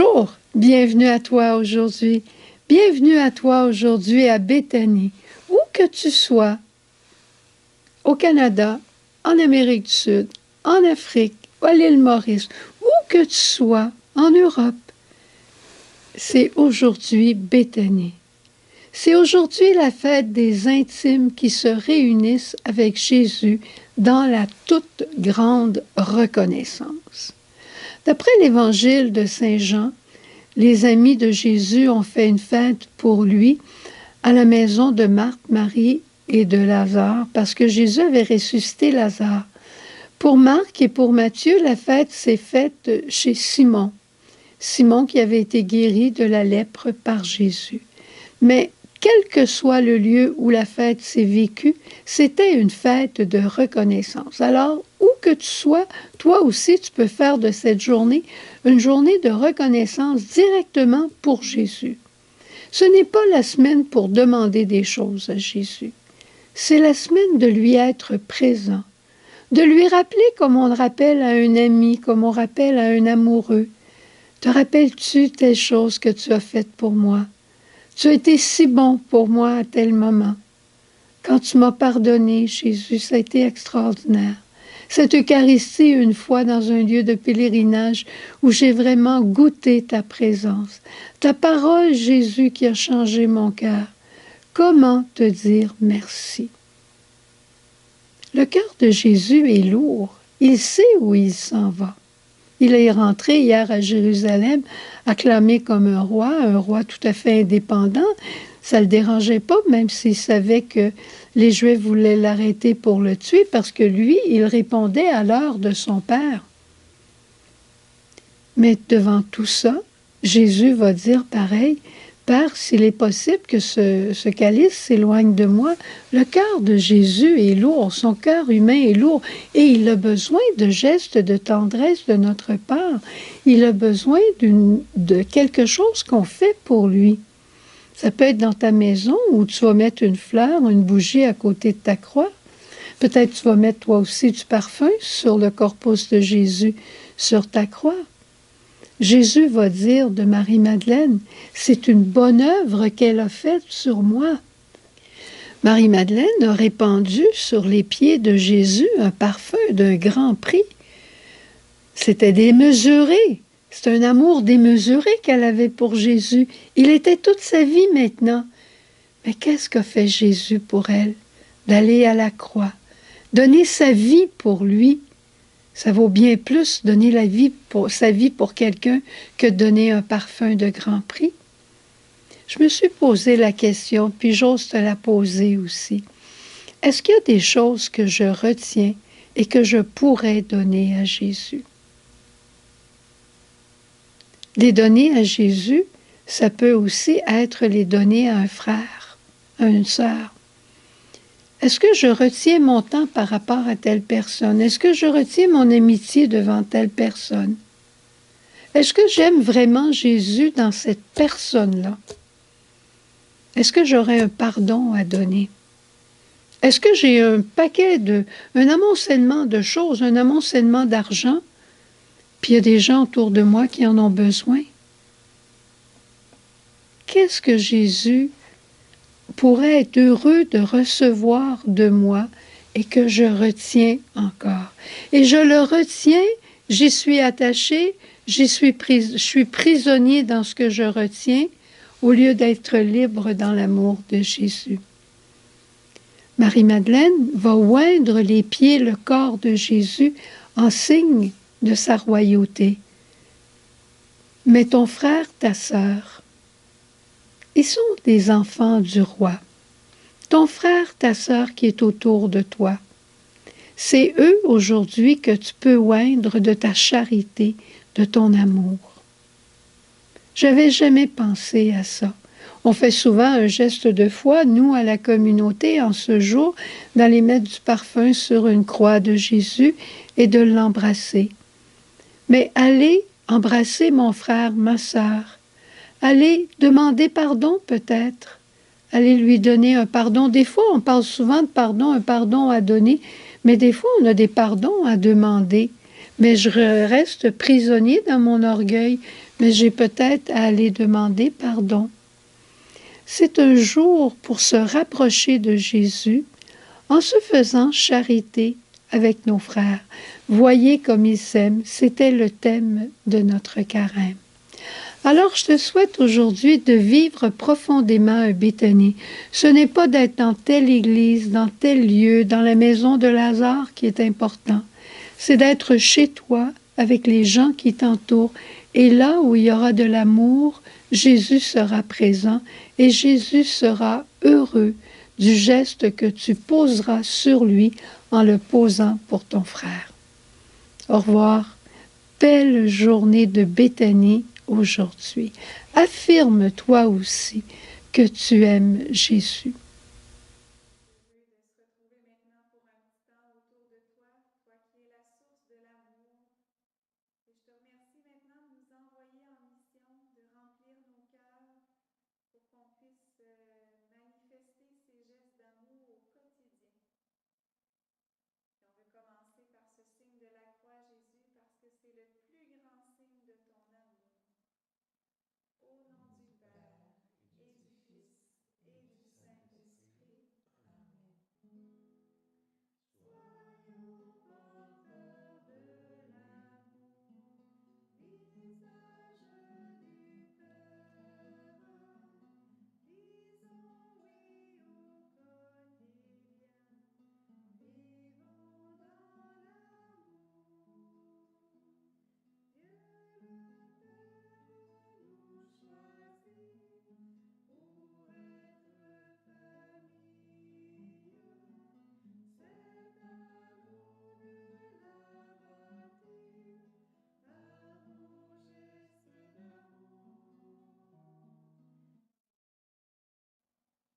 Bonjour, bienvenue à toi aujourd'hui. Bienvenue à toi aujourd'hui à Béthanie. Où que tu sois, au Canada, en Amérique du Sud, en Afrique, à l'île Maurice, où que tu sois, en Europe, c'est aujourd'hui Béthanie. C'est aujourd'hui la fête des intimes qui se réunissent avec Jésus dans la toute grande reconnaissance. D'après l'Évangile de Saint Jean, les amis de Jésus ont fait une fête pour lui à la maison de Marthe, Marie et de Lazare, parce que Jésus avait ressuscité Lazare. Pour Marc et pour Matthieu, la fête s'est faite chez Simon. Simon qui avait été guéri de la lèpre par Jésus. Mais quel que soit le lieu où la fête s'est vécue, c'était une fête de reconnaissance. Alors, où que tu sois, toi aussi, tu peux faire de cette journée une journée de reconnaissance directement pour Jésus. Ce n'est pas la semaine pour demander des choses à Jésus. C'est la semaine de lui être présent, de lui rappeler comme on le rappelle à un ami, comme on rappelle à un amoureux. Te rappelles-tu telle chose que tu as faite pour moi? Tu as été si bon pour moi à tel moment. Quand tu m'as pardonné, Jésus, ça a été extraordinaire. Cette Eucharistie, une fois dans un lieu de pèlerinage où j'ai vraiment goûté ta présence. Ta parole, Jésus, qui a changé mon cœur. Comment te dire merci? Le cœur de Jésus est lourd. Il sait où il s'en va. Il est rentré hier à Jérusalem, acclamé comme un roi tout à fait indépendant. Ça ne le dérangeait pas, même s'il savait que les Juifs voulaient l'arrêter pour le tuer, parce que lui, il répondait à l'heure de son Père. Mais devant tout ça, Jésus va dire pareil, « Père, s'il est possible que ce calice s'éloigne de moi. » Le cœur de Jésus est lourd, son cœur humain est lourd, et il a besoin de gestes de tendresse de notre part. Il a besoin de quelque chose qu'on fait pour lui. Ça peut être dans ta maison où tu vas mettre une fleur, une bougie à côté de ta croix. Peut-être tu vas mettre toi aussi du parfum sur le corpus de Jésus, sur ta croix. Jésus va dire de Marie-Madeleine, c'est une bonne œuvre qu'elle a faite sur moi. Marie-Madeleine a répandu sur les pieds de Jésus un parfum d'un grand prix. C'était démesuré. C'est un amour démesuré qu'elle avait pour Jésus. Il était toute sa vie maintenant. Mais qu'est-ce qu'a fait Jésus pour elle? D'aller à la croix, donner sa vie pour lui. Ça vaut bien plus donner sa vie pour quelqu'un que donner un parfum de grand prix. Je me suis posé la question, puis j'ose te la poser aussi. Est-ce qu'il y a des choses que je retiens et que je pourrais donner à Jésus? Les donner à Jésus, ça peut aussi être les donner à un frère, à une sœur. Est-ce que je retiens mon temps par rapport à telle personne? Est-ce que je retiens mon amitié devant telle personne? Est-ce que j'aime vraiment Jésus dans cette personne-là? Est-ce que j'aurai un pardon à donner? Est-ce que j'ai un amoncellement de choses, un amoncellement d'argent, puis il y a des gens autour de moi qui en ont besoin? Qu'est-ce que Jésus pourrait être heureux de recevoir de moi et que je retiens encore? Et je le retiens, j'y suis attaché, je suis prisonnier dans ce que je retiens, au lieu d'être libre dans l'amour de Jésus. Marie-Madeleine va oindre les pieds, le corps de Jésus en signe de sa royauté. Mais ton frère, ta sœur, ils sont des enfants du roi. Ton frère, ta sœur qui est autour de toi, c'est eux aujourd'hui que tu peux oindre de ta charité, de ton amour. J'avais jamais pensé à ça. On fait souvent un geste de foi, nous, à la communauté, en ce jour, d'aller mettre du parfum sur une croix de Jésus et de l'embrasser. Mais allez embrasser mon frère, ma sœur. Allez demander pardon peut-être. Allez lui donner un pardon. Des fois, on parle souvent de pardon, un pardon à donner, mais des fois, on a des pardons à demander. Mais je reste prisonnier dans mon orgueil. mais j'ai peut-être à aller demander pardon. C'est un jour pour se rapprocher de Jésus en se faisant charité avec nos frères. Voyez comme ils s'aiment, c'était le thème de notre carême. Alors, je te souhaite aujourd'hui de vivre profondément un Béthanie. Ce n'est pas d'être dans telle église, dans tel lieu, dans la maison de Lazare qui est important. C'est d'être chez toi, avec les gens qui t'entourent. Et là où il y aura de l'amour, Jésus sera présent et Jésus sera heureux du geste que tu poseras sur lui en le posant pour ton frère. Au revoir. Belle journée de Béthanie aujourd'hui. Affirme toi aussi que tu aimes Jésus.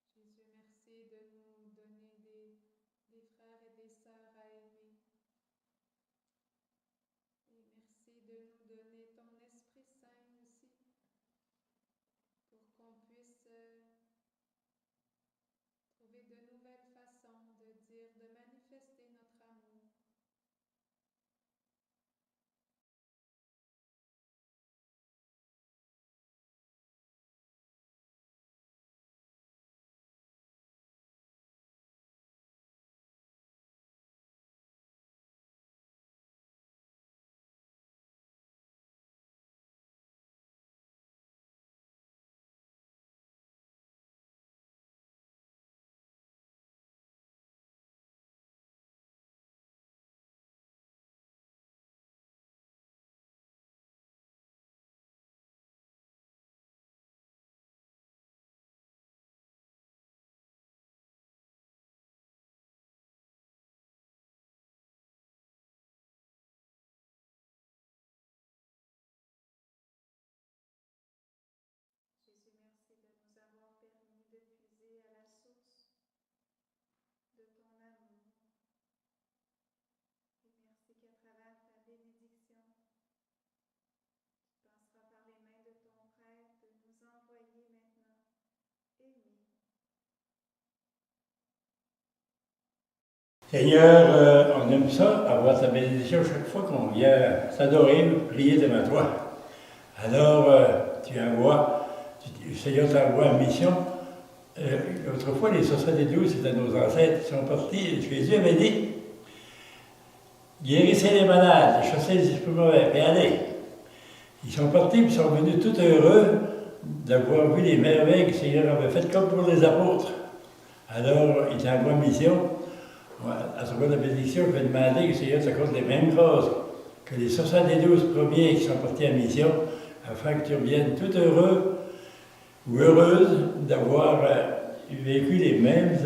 Jésus, merci de nous donner des frères et des sœurs à aimer. Et merci de nous donner ton Esprit Saint aussi, pour qu'on puisse trouver de nouvelles façons de dire, de manifester notre amour. Jésus, merci de nous avoir permis de puiser à la source de ton amour. Et merci qu'à travers ta bénédiction, tu passeras par les mains de ton prêtre de nous envoyer maintenant aimer. Seigneur, on aime ça, avoir ta bénédiction chaque fois qu'on vient s'adorer, prier devant toi. Alors, Seigneur t'envoie en mission. Autrefois, les 72, c'était nos ancêtres qui sont partis. Jésus avait dit, guérissez les malades, chassez les esprits mauvais, et allez. Ils sont partis, puis ils sont venus tout heureux d'avoir vu les merveilles que le Seigneur avait faites, comme pour les apôtres. Alors, il t'envoie en mission. À travers la bénédiction, je vais demander que le Seigneur t'accorde les mêmes choses que les 72 premiers qui sont partis en mission, afin que tu reviennes tout heureux ou heureuse d'avoir vécu les mêmes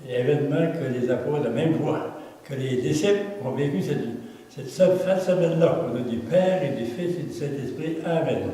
événements que les apôtres, la même voie, que les disciples ont vécu cette semaine-là. On a du Père et du Fils et du Saint-Esprit. Amen.